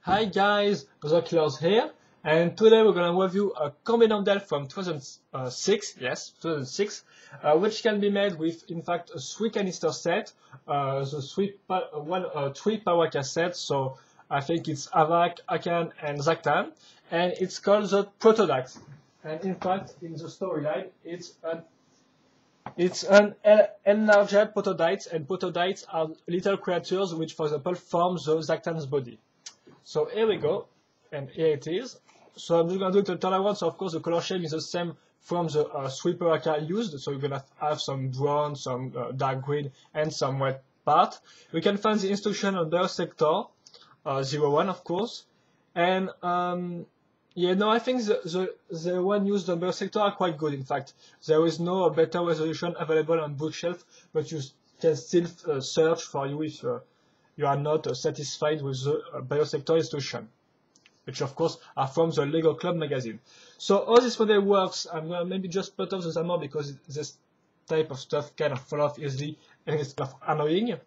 Hi guys, the Killers here, and today we're gonna review a combi model from 2006, yes, 2006, which can be made with, in fact, a 3 canister set, the 3 power cassette, so I think it's Avak, Akan, and Zaktan, and it's called the Protodax. And in fact, in the storyline, it's an enlarged Protodax, and Protodax are little creatures which, for example, form the Zaktan's body. So here we go, and here it is. So I'm just going to do it the turn around. So of course the color scheme is the same from the 3 paraca used. So you're going to have some brown, some dark green, and some white part. We can find the instruction on the sector 01, of course. And yeah, no, I think the one used on the sector are quite good. In fact, there is no better resolution available on bookshelf, but you can still search for you if you are not satisfied with the biosector instruction, which of course are from the Lego Club magazine. So how this model works, I'm going to maybe just put off the timer because this type of stuff kind of fall off easily and it's kind of annoying.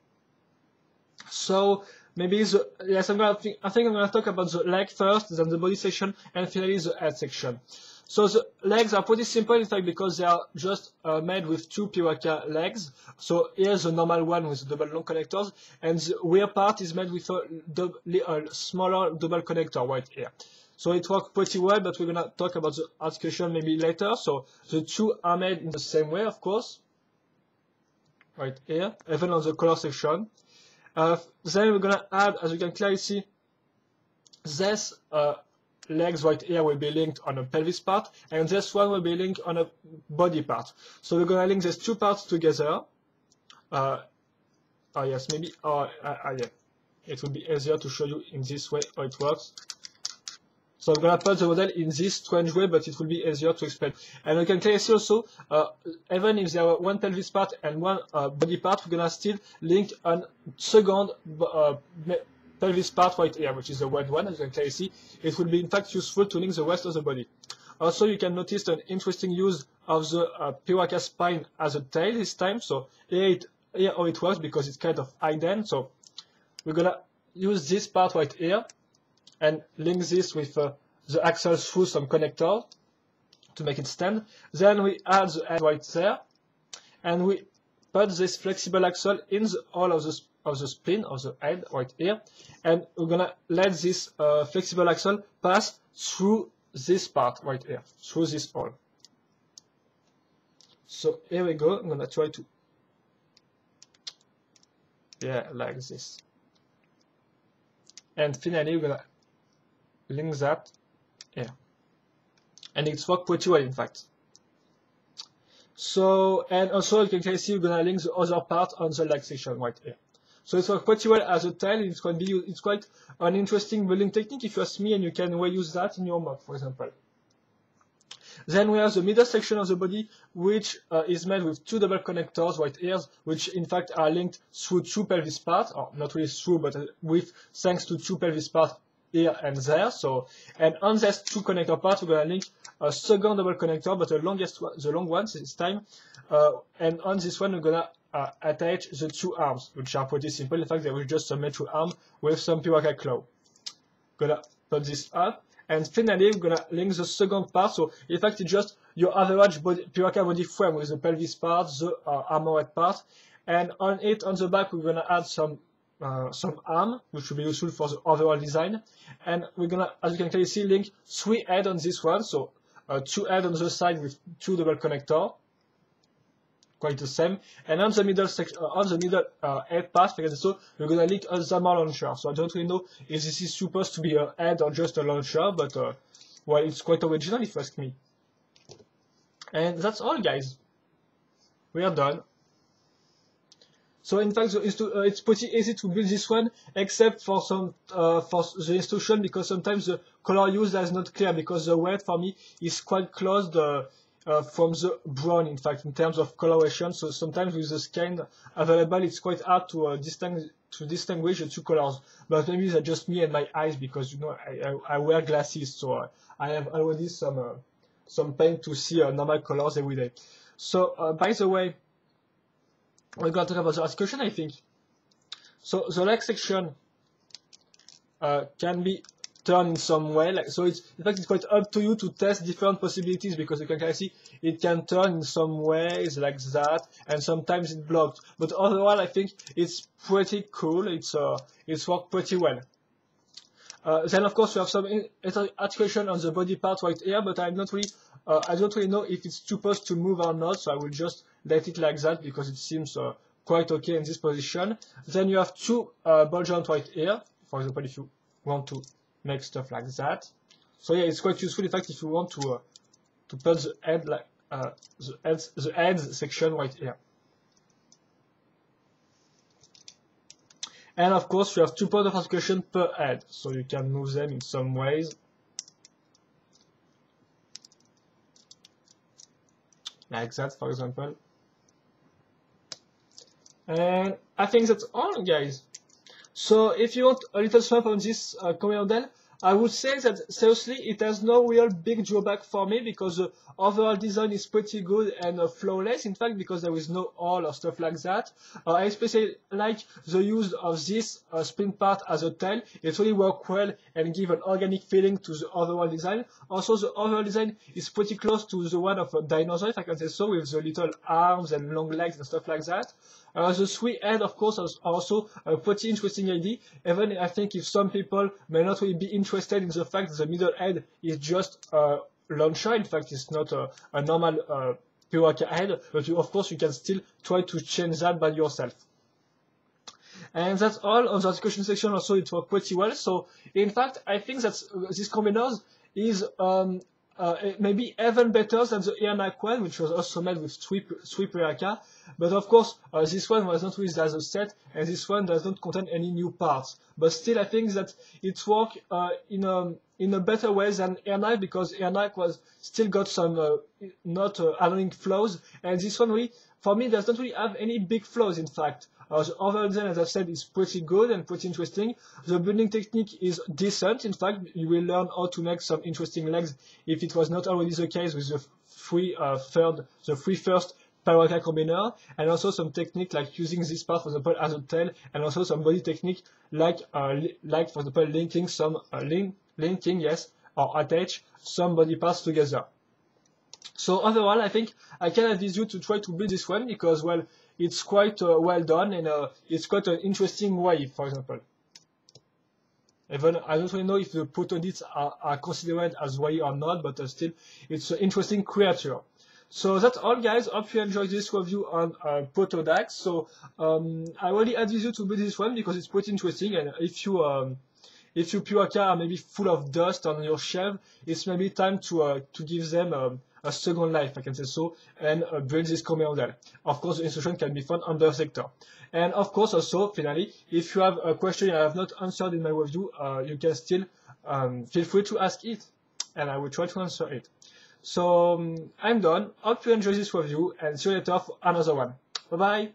So maybe yes, I think I'm going to talk about the leg first, then the body section, and finally the head section. So the legs are pretty simple, in fact, because they are just made with 2 Piwaka legs. So here's the normal one with double long connectors, and the rear part is made with a smaller double connector right here. So it works pretty well, but we're going to talk about the articulation maybe later. So the two are made in the same way, of course, right here, even on the color section. Then we're going to add, as you can clearly see, this legs right here will be linked on a pelvis part, and this one will be linked on a body part. So we're going to link these two parts together. Oh yes, maybe, yeah. It will be easier to show you in this way how it works. So I'm going to put the model in this strange way, but it will be easier to explain. And you can clearly see also, even if there are one pelvis part and one body part, we're going to still link a second pelvis part right here, which is the red one, as you can clearly see. It will be in fact useful to link the rest of the body. Also, you can notice an interesting use of the Piwaka spine as a tail this time. So here how it works, because it's kind of hidden. So we're gonna use this part right here and link this with the axle through some connector to make it stand. Then we add the head right there, and we put this flexible axle in the hole of the spline of the head right here, and we're gonna let this flexible axle pass through this part right here, through this hole. So here we go. I'm gonna try to, yeah, like this. And finally, we're gonna link that here, and it's worked pretty well, in fact. So, and also you can clearly see we're gonna link the other part on the leg section right here. So it's worked pretty well as a tail. It's quite an interesting building technique, if you ask me, and you can reuse that in your mod, for example. Then we have the middle section of the body, which is made with 2 double connectors right here, which in fact are linked through 2 pelvis parts, or not really through, but with thanks to 2 pelvis parts here and there. So, and on these 2 connector parts, we're gonna link a second double connector, but the long one this time. And on this one, we're gonna attach the 2 arms, which are pretty simple. In fact, they will just submit 2 arms with some Piwaka claw. Gonna put this up, and finally we're gonna link the second part. So in fact, it's just your average Piwaka body frame with the pelvis part, the armored part, and on it, on the back, we're gonna add some arm, which will be useful for the overall design. And we're gonna, as you can clearly see, link 3 heads on this one. So 2 heads on the side with 2 double connector, quite the same. And on the middle section, head part, so we're gonna link a Zama launcher. So I don't really know if this is supposed to be a head or just a launcher, but well, it's quite original if you ask me. And that's all, guys. We are done. So in fact, it's pretty easy to build this one, except for some for the instruction, because sometimes the color used is not clear, because the red for me is quite close from the brown, in fact, in terms of coloration. So sometimes with the scan available, it's quite hard to distinguish the 2 colors. But maybe that's just me and my eyes, because you know I wear glasses, so I have already some pain to see normal colors every day. So by the way, we're going to talk about the articulation, I think. So the leg section can be turned in some way. Like, so it's, in fact, it's quite up to you to test different possibilities, because you can kind of see it can turn in some ways like that, and sometimes it's blocked. But overall, I think it's pretty cool. It's worked pretty well. Then of course we have some articulation on the body part right here, but I'm not really, I don't really know if it's supposed to move or not, so I will just let it like that because it seems quite okay in this position. Then you have two ball joints right here, for example, if you want to make stuff like that. So yeah, it's quite useful in fact if you want to put the head like the heads section right here. And of course, you have 2 points of articulation per head, so you can move them in some ways. Like that, for example. And I think that's all, guys. So if you want a little swap on this combi model, I would say that seriously it has no real big drawback for me, because the overall design is pretty good and flawless, in fact, because there is no hole or stuff like that. I especially like the use of this spin part as a tail. It really works well and give an organic feeling to the overall design. Also, the overall design is pretty close to the one of a dinosaur, if I can say so, with the little arms and long legs and stuff like that. The 3 heads, of course, are also a pretty interesting idea, even I think if some people may not really be interested in the fact that the middle head is just a launcher. In fact, it's not a normal Piraka head, but of course you can still try to change that by yourself. And that's all on the articulation section. Also, it worked pretty well. So, in fact, I think that this combiners is maybe even better than the Bionicle one, which was also made with 3 Piraka. But of course, this one was not released as a set, and this one does not contain any new parts. But still, I think that it worked in a better way than Bionicle, because Bionicle was still got some not annoying flaws, and this one really, for me, does not really have any big flaws. In fact, the overall design, as I said, is pretty good and pretty interesting. The building technique is decent. In fact, you will learn how to make some interesting legs if it was not already the case with the 3 first Piraka combiner, and also some technique like using this part, for example, as a tail, and also some body technique like for example, linking some linking, yes, or attach some body parts together. So overall, I think I can advise you to try to build this one, because, well, it's quite well done, and it's quite an interesting way, for example. Even I don't really know if the Protodax are considered as wai or not, but still, it's an interesting creature. So that's all, guys. Hope you enjoyed this review on Protodax. So I really advise you to build this one because it's pretty interesting, and if your Piraka are maybe full of dust on your shelf, it's maybe time to give them a second life, I can say so, and build this combi model. Of course, the instruction can be found under sector. And of course, also, finally, if you have a question I have not answered in my review, you can still feel free to ask it, and I will try to answer it. So I'm done. Hope you enjoyed this review, and see you later for another one. Bye bye.